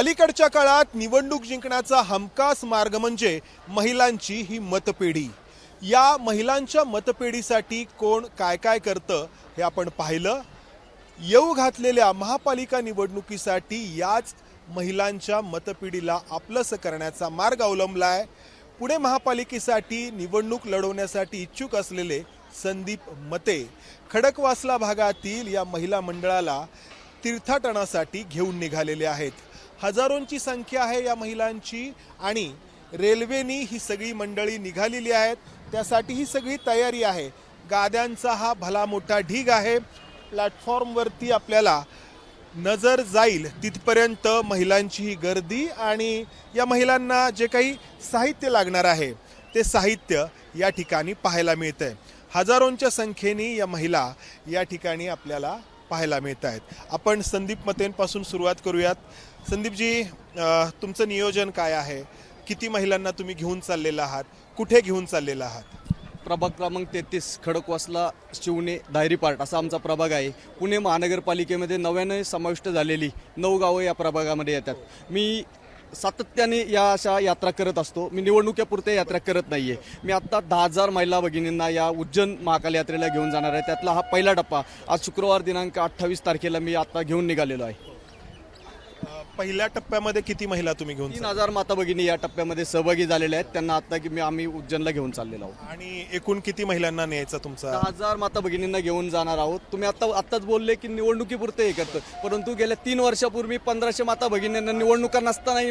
अलीकडच्या काळात निवडणूक जिंकण्याचा हमखास मार्ग म्हणजे महिलांची ही मतपेढी। या महिलांच्या मतपेढीसाठी कोण काय काय करतं हे आपण पाहिलं। येऊ घातलेल्या महापालिका निवडणुकीसाठी याच महिलांच्या मतपेढीला आपलंसं करण्याचा मार्ग अवलंबलाय। पुणे महापालिकेसाठी निवडणूक लढवण्यासाठी इच्छुक असलेले संदीप मते खडकवासला भागातील या महिला मंडळाला तीर्थाटनासाठी घेऊन निघालेले आहेत। हजारोंची संख्या आहे या महिलांची आणि रेल्वेनी ही सगळी मंडळी निघालेली आहेत। त्यासाठी ही सगळी तयारी आहे। गाद्यांचा हा भला मोठा ढीग आहे। प्लॅटफॉर्मवरती आपल्याला नजर जाईल तिथपर्यंत महिलांची ही गर्दी आणि या महिलांना जे काही साहित्य लागणार आहे ते साहित्य या ठिकाणी पाहायला मिळतंय। हजारोंच्या संख्येने या महिला या ठिकाणी आपल्याला पाहायला मिळत आहेत। आपण संदीप मतेंपासून सुरुवात करूयात। संदीपजी, तुमचं नियोजन काय आहे? किती महिलांना तुम्ही घेऊन चाललेला आहात? कुठे घेऊन चाललेला आहात? प्रभाग क्रमांक 33 खडकवासला शिवणे दायरी पार्ट असा आमचा प्रभाग आहे। पुणे महानगरपालिकेमध्ये नव्याने समाविष्ट झालेली 9 गावं या प्रभागामध्ये येतात। मी सातत्याने या अशा यात्रा करत असतो। मी निवडणुकीपुरते यात्रा करत नाहीये। मी आता 10,000 महिला भगिनींना या उज्जैन महाकाल यात्रेला घेऊन जाणार आहे। त्यातला हा पहिला टप्पा आज शुक्रवार दिनांक 28 तारखेला मी आता घेऊन निघालेलो आहे। पहिल्या टप्प्यामध्ये किती महिला तुम्ही घेऊन? 3,000 माता भगिनी या टप्प्यामध्ये सहभागी झालेल्या आहेत। त्यांना आता की आम्ही उज्जैनला घेऊन चाललेलो आहोत। आणि एकूण किती महिलांना न्यायचा तुमचा? 10,000 माता भगिनींना घेऊन जाणार आहोत। तुम्ही आत्ताच बोलले की निवडणुकीपुरते हे करतो, परंतु गेल्या 3 वर्षापूर्वी 1500 माता भगिनींना निवडणुका नसतानाही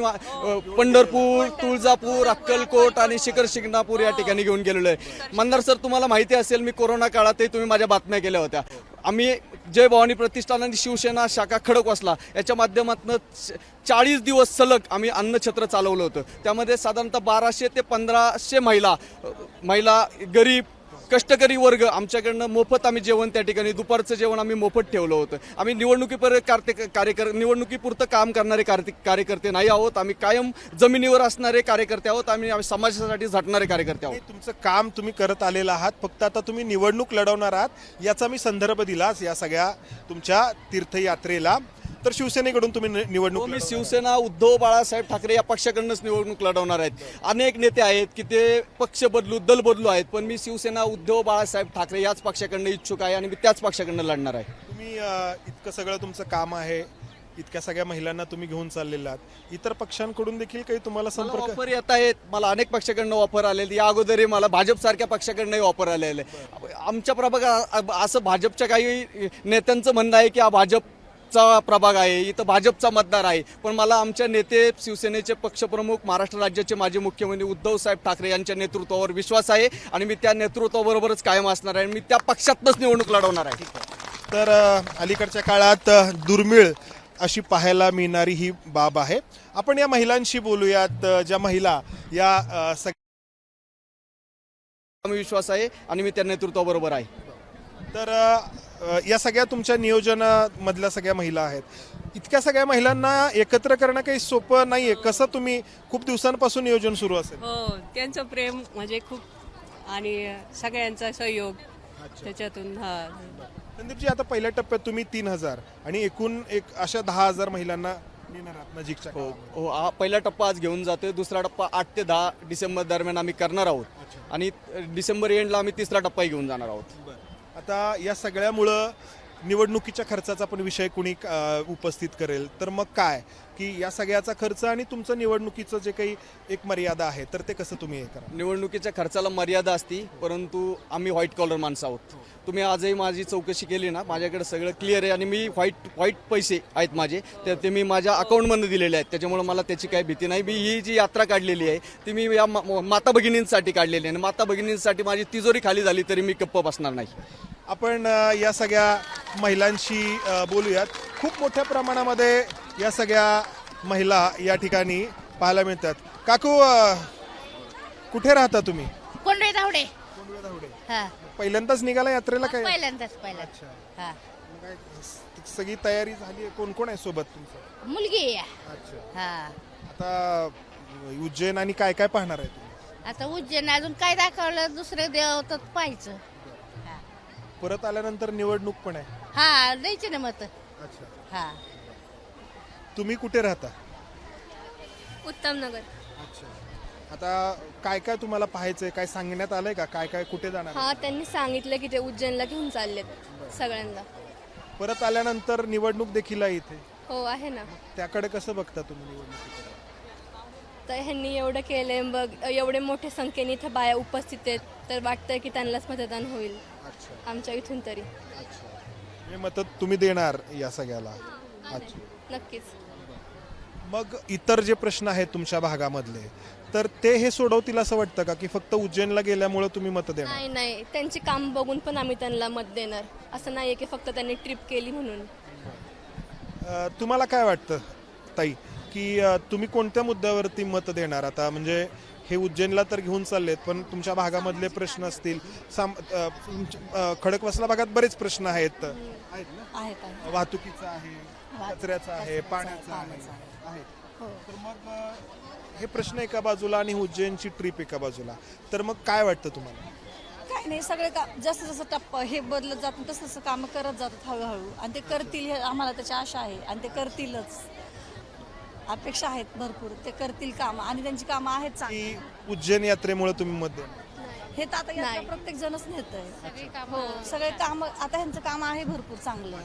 पंढरपूर, तुळजापूर, अक्कलकोट आणि शिखर शिंगणापूर या ठिकाणी घेऊन गेलेलो आहे। मंदार सर, तुम्हाला माहिती असेल मी कोरोना काळातही तुम्ही माझ्या बातम्या केल्या होत्या। आम्ही जय भवानी प्रतिष्ठान आणि शिवसेना शाखा खडकवासला याच्या माध्यमातून 40 दिवस सलग आम्ही अन्नछत्र चालवलं होतं। त्यामध्ये साधारणतः 1200 ते 1500 महिला गरीब कष्टकरी वर्ग आमच्याकडनं मोफत आम्ही जेवण त्या ठिकाणी दुपारचं जेवण आम्ही मोफत ठेवलं होतं। आम्ही निवडणुकीपुरतं काम करणारे कार्यकर्ते नाही आहोत। आम्ही कायम जमिनीवर असणारे कार्यकर्ते आहोत। आम्ही समाजासाठी झटणारे कार्यकर्ते आहोत। तुमचं काम तुम्ही करत आलेला आहात, फक्त आता तुम्ही निवडणूक लढवणार आहात याचा मी संदर्भ दिलास या सगळ्या तुमच्या तीर्थयात्रेला। तर शिवसेनेकडून तुम्ही निवडणूक? मी शिवसेना उद्धव बाळासाहेब ठाकरे या पक्षाकडूनच निवडणूक लढवणार आहेत। अनेक नेते आहेत की ते पक्ष बदलू दल बदलू आहेत, पण मी शिवसेना उद्धव बाळासाहेब ठाकरे याच पक्षाकडनं इच्छुक आहे आणि मी त्याच पक्षाकडनं लढणार आहे। तुम्ही इतकं सगळं तुमचं काम आहे, इतक्या सगळ्या महिलांना तुम्ही घेऊन चाललेला आहात, इतर पक्षांकडून देखील काही तुम्हाला संपर्क? ऑफर येत आहेत। मला अनेक पक्षाकडनं ऑफर आलेली। या अगोदरही मला भाजप सारख्या पक्षाकडनंही ऑफर आलेले। आमच्या प्रभागात असं भाजपच्या काही नेत्यांचं म्हणणं आहे की हा भाजपचा प्रभाग आहे, इथं भाजपचा मतदार आहे, पण मला आमच्या नेते शिवसेनेचे पक्षप्रमुख महाराष्ट्र राज्याचे माजी मुख्यमंत्री उद्धव साहेब ठाकरे यांच्या नेतृत्वावर विश्वास आहे आणि मी त्या नेतृत्वाबरोबरच कायम असणार आहे। मी त्या पक्षातच निवडणूक लढवणार आहे। तर अलीकडच्या काळात दुर्मिळ अशी पाहायला मिळणारी ही बाब आहे। आपण या महिलांशी बोलूयात, ज्या महिला या विश्वास आहे आणि मी त्या नेतृत्वाबरोबर आहे। तर या सगळ्या तुमच्या नियोजनामधल्या सगळ्या महिला आहेत, इतक्या सगळ्या महिलांना एकत्र करणं काही सोपं नाहीये। कसं तुम्ही खूप दिवसांपासून नियोजन सुरू असेल? हो, त्यांचं प्रेम म्हणजे खूप आणि सगळ्यांचा सहयोग त्याच्यातून। संदीपजी, आता पहिल्या टप्प्यात तुम्ही 3,000 आणि एकूण अशा 10,000 महिलांना नेणार आहात नजीकच्या? हो, हा पहिला टप्पा आज घेऊन जातोय। दुसरा टप्पा 8 ते 10 डिसेंबर दरम्यान आम्ही करणार आहोत आणि डिसेंबर एंडला आम्ही तिसरा टप्पाही घेऊन जाणार आहोत। आता या सगळ्यामुळं निवडणुकीच्या खर्चाचा पण विषय कुणी उपस्थित करेल, तर मग काय की या सगळ्याचा खर्च आणि तुमचं निवडणुकीचं जे काही एक मर्यादा आहे तर ते कसं तुम्ही हे करा? निवडणुकीच्या खर्चाला मर्यादा असती, परंतु आम्ही व्हाईट कॉलर माणसं आहोत। तुम्ही आजही माझी चौकशी केली ना, माझ्याकडे सगळं क्लिअर आहे आणि मी व्हाईट पैसे आहेत माझे, तर ते मी माझ्या अकाउंटमधून दिलेले आहेत। त्याच्यामुळे मला त्याची काही भीती नाही। मी ही जी यात्रा काढलेली आहे ती मी या माता भगिनींसाठी काढलेली आहे आणि माता भगिनींसाठी माझी तिजोरी खाली झाली तरी मी गप्प बसणार नाही। आपण या सगळ्या महिलांशी बोलूयात। खूप मोठ्या प्रमाणामध्ये या सगळ्या महिला या ठिकाणी पाहायला मिळतात। काकू, कुठे राहता तुम्ही? कोंडवे धावडे। हा, पहिल्यांदाच निघाला यात्रेला? काय पहिल्यांदाच हा, सगळी तयारी झाली? कोण कोण आहे सोबत तुमचं? मुलगी आहे। अच्छा, हा, आता उज्जैन आणि काय काय पाहणार आहे तुम्ही? आता उज्जैन अजून काय दाखवलं दुसरं देव तर पाहायचं। परत आल्यानंतर निवडणूक पण आहे? हा, द्यायचे ना मत। अच्छा, हा, तुम्ही कुठे राहता? उत्तम नगर. अच्छा. आता काय काय तुम्हाला पाहायचंय, काय सांगण्यात आलंय का, काय काय कुठे जाणार आहे? हा, त्यांनी सांगितलं की ते उज्जैनला घेऊन चाललेत सगळ्यांना. परत आल्यानंतर निवडणूक देखील आहे इथे, हो आहे ना. त्याकडे कसं बघता तुम्ही निवडणुकीकडे? तर ह्यांनी एवढं केलंय, बघ एवढे मोठ्या संख्येने इथं बाया उपस्थित आहेत, तर वाटतंय की त्यांनाच मतदान होईल अच्छा आमच्या इथून तरी. अच्छा. हे मत तुम्ही देणार या सगळ्याला? अच्छा. नक्कीच. मग इतर जे प्रश्न आहेत तुमच्या भागामधले, तर ते हे सोडवतील असं वाटतं का, की फक्त उज्जैनला गेल्यामुळे तुम्ही मत देणार? नाही नाही, त्यांची काम बघून पण आम्ही त्यांना मत देणार. असं नाहीये की फक्त त्यांनी ट्रिप केली म्हणून. तुम्हाला काय वाटतं ताई, की तुम्ही कोणत्या मुद्द्यावरती मत देणार आता? म्हणजे हे उज्जैनला तर घेऊन चाललेत, पण तुमच्या भागामधले प्रश्न असतील, खडकवासला भागात बरेच प्रश्न आहेत आहेत ना? आहेत. वाहतुकीचा आहे, कचऱ्याचा आहे, पाण्याचा आहे. तर मग हे प्रश्न एका बाजूला आणि उज्जैनची ट्रिप एका बाजूला, तर मग काय वाटतं तुम्हाला? काय नाही, सगळे जसं जसं टप्पा हे बदलत जातं तसं तसं कामं करत जातात हळूहळू, आणि ते करतील हे आम्हाला त्याची आशा आहे, आणि ते करतीलच. अपेक्षा आहेत भरपूर, ते करतील कामं, आणि त्यांची कामं आहेत चांगली. की उज्जैन यात्रेमुळे तुम्ही मत देणार? हे तर आता यात्रा प्रत्येक जणच नेत आहे. हो, सगळे काम आता ह्यांचं काम आहे भरपूर चांगलं.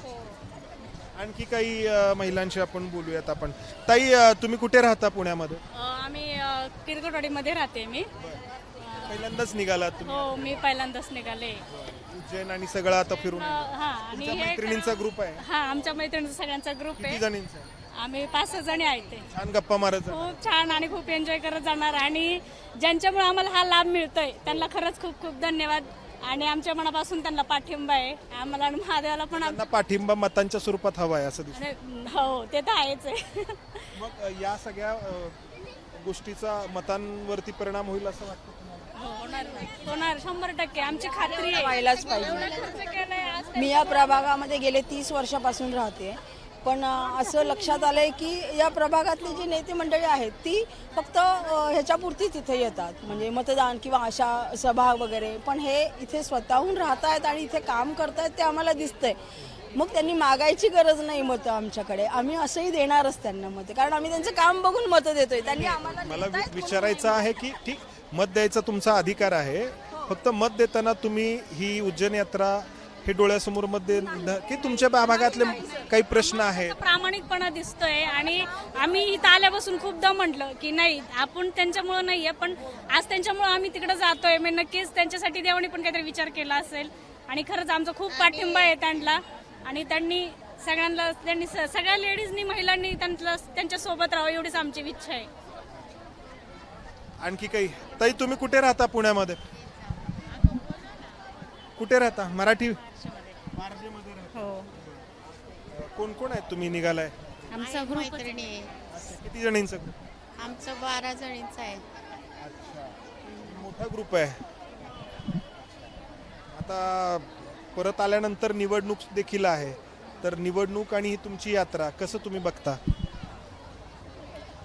आणखी काही महिलांशी आपण बोलूयात. आपण ताई, तुम्ही कुठे राहता पुण्यामध्ये? आम्ही किरकोटवाडीमध्ये राहते मी. पहिल्यांदाच निघालात तुम्ही? हो, मी पहिल्यांदाच निघाले. उज्जैन आणि सगळं आता फिरून हा, आणि तुमच्या मैत्रिणींचा ग्रुप आहे? हा, आमच्या मैत्रिणींचा सगळ्यांचा ग्रुप किती आहे. जणींचा आहे? आम्ही 5-6 जणी आहेत. ते छान गप्पा मारत जा. खूप छान आणि खूप एन्जॉय करत जाणार, आणि ज्यांच्यामुळे आम्हाला हा लाभ मिळतोय त्यांना खरंच खूप खूप धन्यवाद, आणि आमच्या मनापासून त्यांना पाठिंबा आहे आम्हाला, आणि महादेवाला पण त्यांना पाठिंबा मतांच्या स्वरूपात हवा आहे असं दिसतं. हो, ते तर आहेच आहे. मग या सगळ्या गोष्टीचा मतांवरती परिणाम होईल असं वाटतं तुम्हाला? होणार 100%, आमची खात्री आहे. व्हायलाच पाहिजे. खर्च केलाय आज. मी या प्रभागामध्ये गेले 30 वर्षापासून राहते, पण असं लक्षात आलंय की या प्रभागातली जी नेते मंडळी आहेत ती फक्त ह्याच्यापुरती तिथे येतात, म्हणजे मतदान किंवा अशा सभा वगैरे, पण हे इथे स्वतःहून राहतायत आणि इथे काम करतायत ते आम्हाला दिसतंय. मग त्यांनी मागायची गरज नाही मतं आमच्याकडे, आम्ही असंही देणारच त्यांना मतं, कारण आम्ही त्यांचं काम बघून मतं देतोय. त्यांनी आम्हाला मला विचारायचं आहे की ठीक, मत द्यायचा तुमचा अधिकार आहे, फक्त मत देताना तुम्ही ही उज्जैन यात्रा हे डोळ्यासमोर मत की तुमच्या भागातले काही प्रश्न आहेत? प्रामाणिकपणा दिसतोय, आणि आम्ही इथं आल्यापासून खूपदा म्हटलं की नाही, आपण त्यांच्यामुळे नाहीये, पण आज त्यांच्यामुळे आम्ही तिकडे जातोय. मी नक्कीच त्यांच्यासाठी देवानी पण काहीतरी विचार केला असेल, आणि खरंच आमचा खूप पाठिंबा आहे त्यांना, आणि त्यांनी सगळ्या लेडीजनी, महिलांनी त्यांच्या सोबत राहावं एवढीच आमची इच्छा आहे. आणखी काही? ताई, तुम्ही कुठे राहता पुण्यामध्ये? कुठे राहता? मराठी मार्जेमध्ये राहता? हो, कोण कोण आहेत तुम्ही निघालाय? आमचा ग्रुप मैत्रिणी आहे. किती जणींचा ग्रुप? आमचं 12 जणींचं आहे. मोठा ग्रुप आहे. आता परत आल्यानंतर निवडणूक देखील आहे, तर निवडणूक आणि ही तुमची यात्रा कसं तुम्ही बघता?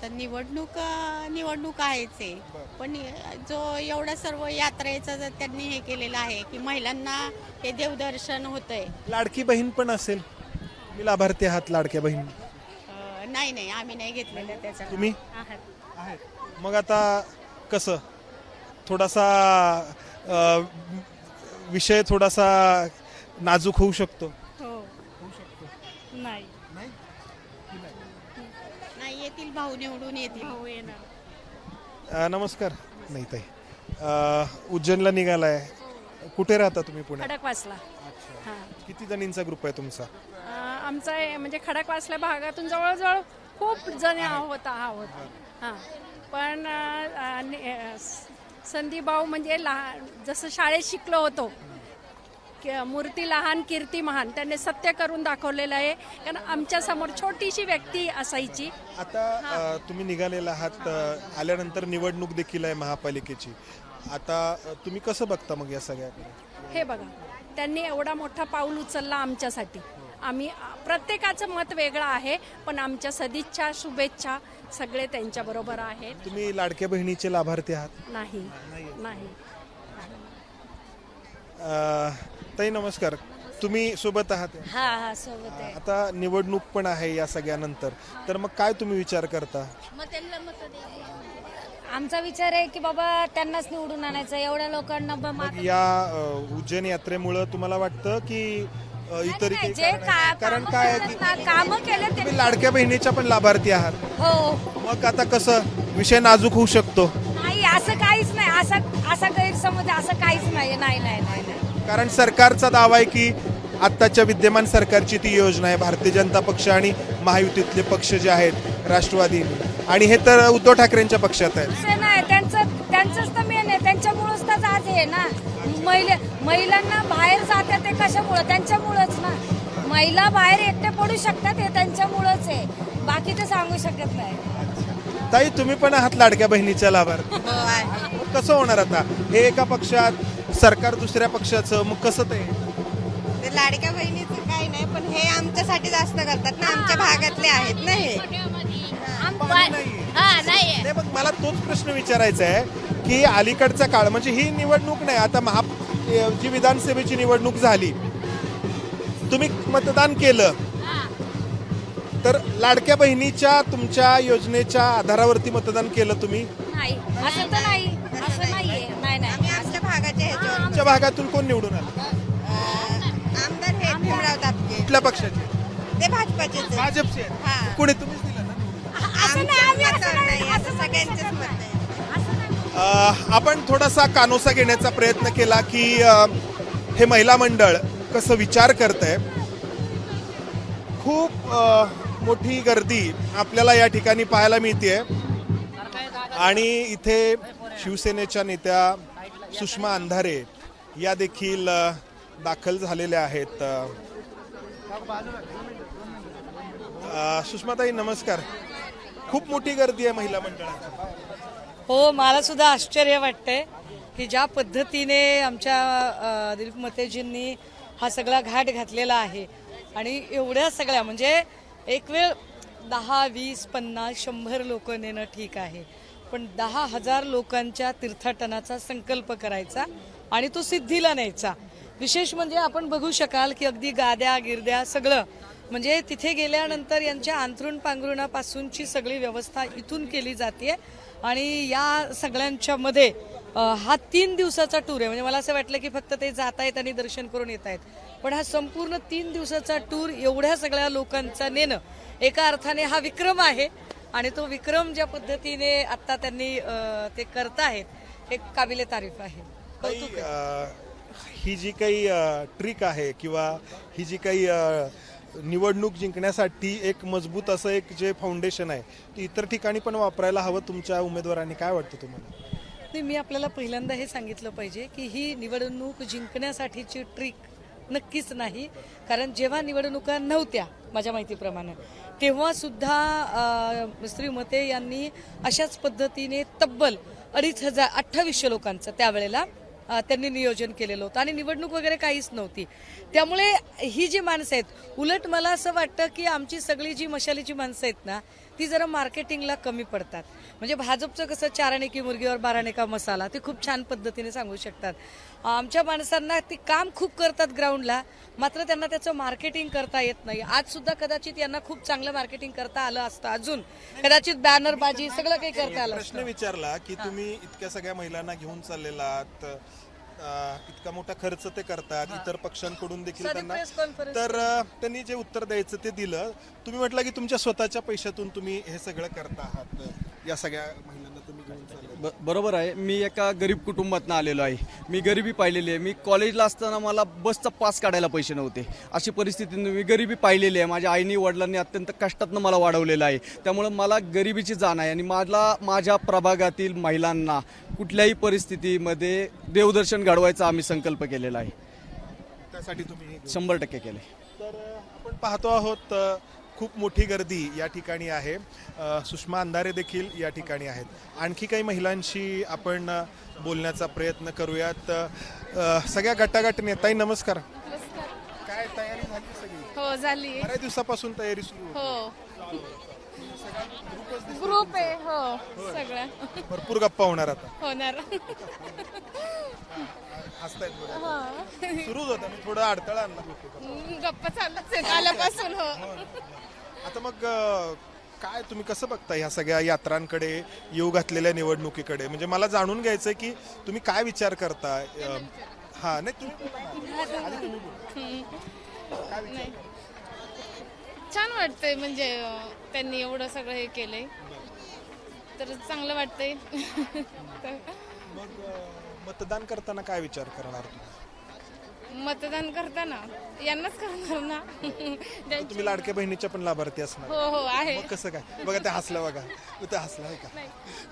तर निवडणूक आहेच आहे, पण जो एवढं सर्व यात्रेचं जर त्यांनी हे केलेलं आहे की महिलांना हे देवदर्शन होतंय. लाडकी बहीण पण असेल, मी लाभार्थी आहात लाडक्या बहीण? नाही, आम्ही नाही घेतलेलं त्याचं. तुम्ही आहेत? मग आता कसं, थोडासा विषय थोडासा नाजूक होऊ शकतो? हो, नाही नाही, येतील भाऊ, निवडून येतील. हो, येणार. नमस्कार. नाही ताई, उज्जैनला निघालाय, कुठे राहता तुम्ही पुण्यात? खडकवासला. किती जणींचा ग्रुप आहे तुमचा? आमचा म्हणजे खडकवासला भागातून जवळजवळ खूप जण आहोत. हां, पण संदीप भाऊ म्हणजे लहान, जसं शाळेत शिकलो होतो, मूर्ती लहान कीर्ती महान, त्यांनी सत्य करून दाखवलेलं आहे. कारण आमच्या समोर छोटीशी व्यक्ती असायची. आता तुम्ही निघालेला आहात, आल्यानंतर निवडणूक देखील आहे महापालिकेची. आता तुम्ही कसं बघता मग या सगळ्याकडे? हे बघा, त्यांनी एवढा मोठा पाऊल उचलला आमच्यासाठी. आम्ही प्रत्येकाचं मत वेगळं आहे, पण आमच्या सदिच्छा, शुभेच्छा सगळे त्यांच्या बरोबर आहेत. तुम्ही लाडक्या बहिणीचे लाभार्थी आहात? नाही. ताई, नमस्कार. तुम्ही सोबत आहात हा हा सोबत आहे. आता निवडणूक पण आहे या सगळ्यानंतर, तर मग काय तुम्ही विचार करता? आमचा विचार आहे की बाबा त्यांनाच निवडून आणायचं. एवढ्या लोकांना मग या उज्जैन यात्रेमुळं तुम्हाला वाटतं की इतर काही जे कारण काय आहे की काम केले ते तुम्ही लाडक्या बहिणीच्या पण लाभार्थी आहात, हो. मग आता कसं विषय नाजूक होऊ शकतो? नाही असं काहीच नाही. असा गैरसमज असं काहीच नाही. नाही नाही नाही नाही. कारण सरकारचा दावा आहे की आत्ताच्या विद्यमान सरकारची ती योजना आहे, भारतीय जनता पक्ष आणि महायुतीतले पक्ष जे आहेत राष्ट्रवादी, आणि हे तर उद्धव ठाकरेंच्या पक्षात आहेत. असं नाही, त्यांचंच तर मेन आहे. त्यांच्यामुळंच तर आज आहे ना. महिलांना बाहेर जातात ते कशामुळं? त्यांच्यामुळंच ना. महिला बाहेर एकटे पडू शकतात हे त्यांच्यामुळंच आहे, बाकी ते सांगू शकत नाही. ताई, तुम्ही पण आहात लाडक्या बहिणीच्या लाभार्थी, मग कसं होणार आता? हे एका पक्षात, सरकार दुसऱ्या पक्षाचं, मग कसं ते? लाडक्या बहिणीचं काही नाही, पण हे आमच्यासाठी जास्त करतात ना, आमच्या भागातले आहेत ना हे. नाही, मग मला तोच प्रश्न विचारायचा आहे की अलीकडचा काळ म्हणजे ही निवडणूक नाही, आता जी विधानसभेची निवडणूक झाली, तुम्ही मतदान केलं, तर लाडक्या बहिणीच्या तुमच्या योजनेच्या आधारावरती मतदान केलं तुम्ही? नाही असं तर नाही. असं नाहीये. नाही नाही. आम्ही आमच्या भागाचे ह्याच्यावर तुमच्या भागातून कोण निवडून आलं? आमदार हे भीमराव दापके, कुठल्या पक्षाचे? ते भाजपाचे. भाजपचे आहेत. हा. कोणी तुम्हीच दिलं ना? असं सगळ्यांचेच मत आहे. आपण थोडासा कानोसा घेण्याचा प्रयत्न केला की हे महिला मंडळ कसं विचार करतंय. खूप मोठी गर्दी आपल्याला या ठिकाणी पाहायला मिळते आणि इथे शिवसेनेच्या नेत्या सुषमा अंधारे या देखील दाखल झालेल्या आहेत. सुषमाताई नमस्कार. खूप मोठी गर्दी आहे महिला मंडळाची. हो, मला सुद्धा आश्चर्य वाटतंय की ज्या पद्धतीने आमच्या दिलीप मतेजींनी हा सगळा घाट घातलेला आहे आणि एवढ्या सगळ्या म्हणजे एक वेळ 10, 20, 50, 100 लोक नेणं ठीक आहे, पण 10,000 लोकांच्या तीर्थाटनाचा संकल्प करायचा आणि तो सिद्धीला न्यायचा. विशेष म्हणजे आपण बघू शकाल की अगदी गाद्या गिरद्या सगळं म्हणजे तिथे गेल्यानंतर यांच्या अंथरूण पांघरुणापासूनची सगळी व्यवस्था इथून केली जाते आणि या सगळ्यांच्या मध्ये हा 3 दिवसाचा टूर आहे. म्हणजे मला असं वाटलं की फक्त ते जात आहेत आणि दर्शन करून येत आहेत, पण हा संपूर्ण 3 दिवसाचा टूर एवढ्या सगळ्या लोकांचा नेणं एका अर्थाने हा विक्रम आहे आणि तो विक्रम ज्या पद्धतीने आता त्यांनी ते करतायत हे काबिले तारीफ आहे. कौतुक आहे. ही जी काही ट्रिक आहे किंवा ही जी काही निवडणूक जिंकण्यासाठी एक मजबूत असं एक जे फाउंडेशन आहे ते इतर ठिकाणी पण वापरायला हवं तुमच्या उमेदवारांनी, काय वाटतं तुम्हाला? नाही, मी आपल्याला पहिल्यांदा हे सांगितलं पाहिजे की ही निवडणूक जिंकण्यासाठीची ट्रिक नक्कीच नाही, कारण जेव्हा निवडणुका नव्हत्या माझ्या माहितीप्रमाणे तेव्हा सुद्धा श्री मते यांनी अशाच पद्धतीने तब्बल 2,500 लोकांचं त्यावेळेला त्यांनी नियोजन केलेलं होतं आणि निवडणूक वगैरे काहीच नव्हती. त्यामुळे ही जी माणसं आहेत, उलट मला असं वाटतं की आमची सगळी जी मशालीची माणसं आहेत ना ती जरा मार्केटिंगला कमी पडतात. म्हणजे भाजपचं कसं 4 आणे की मुर्गीवर 12 आणे का मसाला ते खूप छान पद्धतीने सांगू शकतात. आमच्या माणसांना ते काम खूप करतात ग्राउंडला, मात्र त्यांना त्याचं मार्केटिंग करता येत नाही. आज सुद्धा कदाचित यांना खूप चांगलं मार्केटिंग करता आलं असतं, अजून कदाचित बॅनरबाजी सगळं काही करता आलं असतं. प्रश्न विचारला की तुम्ही इतक्या सगळ्या महिलांना घेऊन चाललेलात, इतका मोठा खर्च ते करतात, इतर पक्षांकडून देखील त्यांना, तर त्यांनी जे उत्तर द्यायचं ते दिलं. तुम्ही म्हटलं की तुमच्या स्वतःच्या पैशातून तुम्ही हे सगळं करता आहात, या सगळ्या महिलांना तुम्ही घेऊन चालले. बरोबर आहे. मी एका गरीब कुटुंबातून आलेलो आहे. मी गरिबी पाहिलेली आहे. मी कॉलेजला असताना मला बसचा पास काढायला पैसे नव्हते. अशी परिस्थिती मी गरिबी पाहिलेली आहे. माझ्या आईनी वडिलांनी अत्यंत कष्टातनं मला वाढवलेलं आहे. त्यामुळं मला गरिबीची जाण आहे आणि माझ्या प्रभागातील महिलांना कुठल्याही परिस्थितीमध्ये देवदर्शन घडवायचा आम्ही संकल्प केलेला आहे. त्यासाठी तुम्ही 100% केले. तर आपण पाहतो आहोत खूप मोठी गर्दी या ठिकाणी आहे. सुषमा अंधारे देखील या ठिकाणी आहेत. आणखी काही महिलांशी आपण बोलण्याचा प्रयत्न करूयात. सगळ्या गटागट नेताई नमस्कार. काय तयारी झाली सगळी? हो झाली. बऱ्याच दिवसापासून तयारी सुरू हो ग्रुप आहे. हो सगळं भरपूर गप्पा होणार आता. होणार. हसतायत बघा. सुरूच होता, मी थोडा अडथळा आणला. गप्पा चाललाच आहे आल्यापासून. हो. आता मग काय तुम्ही कसं बघता ह्या सगळ्या यात्रांकडे, येऊ घातलेल्या निवडणुकीकडे? म्हणजे मला जाणून घ्यायचंय की तुम्ही काय विचार करता. हा नाही तुम्ही छान वाटतंय म्हणजे त्यांनी एवढं सगळं हे केलंय तर चांगलं वाटतंय. मग मतदान करताना काय विचार करणार तुम्ही? मतदान करताना यांनाच करणार ना. तुम्ही लाडक्या बहिणीच्या पण लाभार्थी असणार. हो हो आहे. मग कसं काय बघा, ते हसलं बघा, ते हसलं आहे का,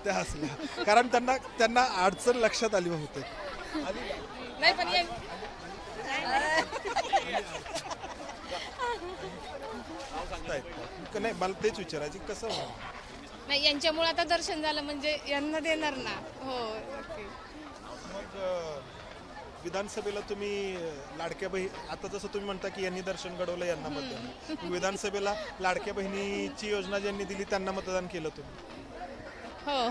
ते हसलं कारण त्यांना अडचण लक्षात आली होते. नाही पण नाही, मला तेच विचारायचं कसं होणार? नाही यांच्यामुळे आता दर्शन झालं म्हणजे यांना देणार ना. हो. मग विधानसभेला तुम्ही लाडक्या बहीण, आता जसं तुम्ही म्हणता की यांनी दर्शन घडवलं यांना मतदान, विधानसभेला लाडक्या बहिणीची योजना ज्यांनी दिली त्यांना मतदान केलं तुम्ही? हो.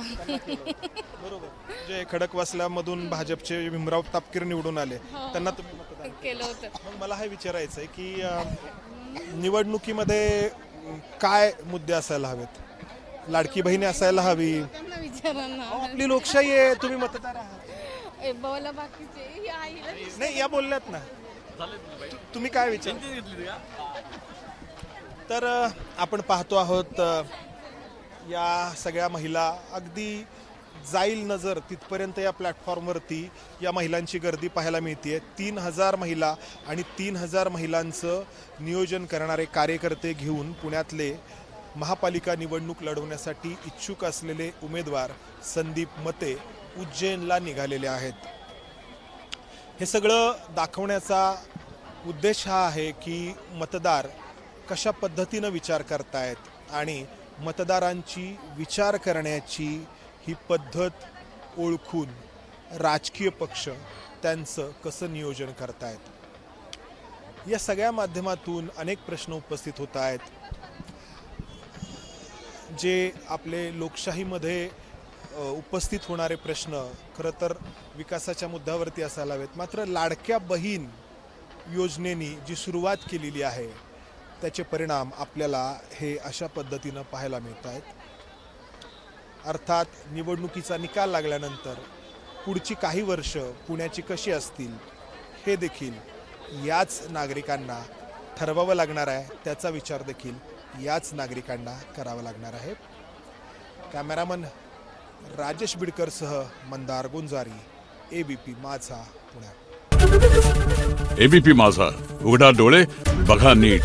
बरोबर. जे खडकवासल्यामधून भाजपचे भीमराव तापकीर निवडून आले त्यांना तुम्ही मतदान केलं होतं. मग मला हे विचारायचं आहे की निवडणुकीमध्ये काय मुद्दे असायला हवेत? लाडकी बहिणी असायला हवी. त्यांना विचारा ना. आपली लोकशाही आहे, तुम्ही मतदार आहात. बोला बाकीचे नाही या बोलल्यात ना. तुम्ही काय विचार? तर आपण पाहतो आहोत या सगळ्या महिला, अगदी जाईल नजर तिथपर्यंत या प्लॅटफॉर्मवरती या महिलांची गर्दी पाहायला मिळते. 3000 महिला आणि 3000 महिलांचं नियोजन करणारे कार्यकर्ते घेऊन पुण्यातले महापालिका निवडणूक लढवण्यासाठी इच्छुक असलेले उमेदवार संदीप मते उज्जैनला निघालेले आहेत. हे सगळं दाखवण्याचा उद्देश हा आहे की मतदार कशा पद्धतीनं विचार करतायत आणि मतदारांची विचार करण्याची ही पद्धत ओळखून राजकीय पक्ष त्यांचं कसं नियोजन करतायत. या सगळ्या माध्यमातून अनेक प्रश्न उपस्थित होत आहेत जे आपले लोकशाहीमध्ये उपस्थित होणारे प्रश्न खरं तर विकासाच्या मुद्द्यावरती असायला हवेत. मात्र लाडक्या बहीण योजनेनी जी सुरुवात केलेली आहे त्याचे परिणाम आपल्याला हे अशा पद्धतीनं पाहायला मिळत आहेत. अर्थात निवडणुकीचा निकाल लागल्यानंतर पुढची काही वर्ष पुण्याची कशी असतील हे देखील याच नागरिकांना ठरवावं लागणार आहे. त्याचा विचार देखील याच नागरिकांना करावा लागणार आहे. कॅमेरामन राजेश बिडकरसह मंदार गुंजारी, एबीपी माझा, पुणे. एबीपी माझा, उघडा डोळे बघा नीट.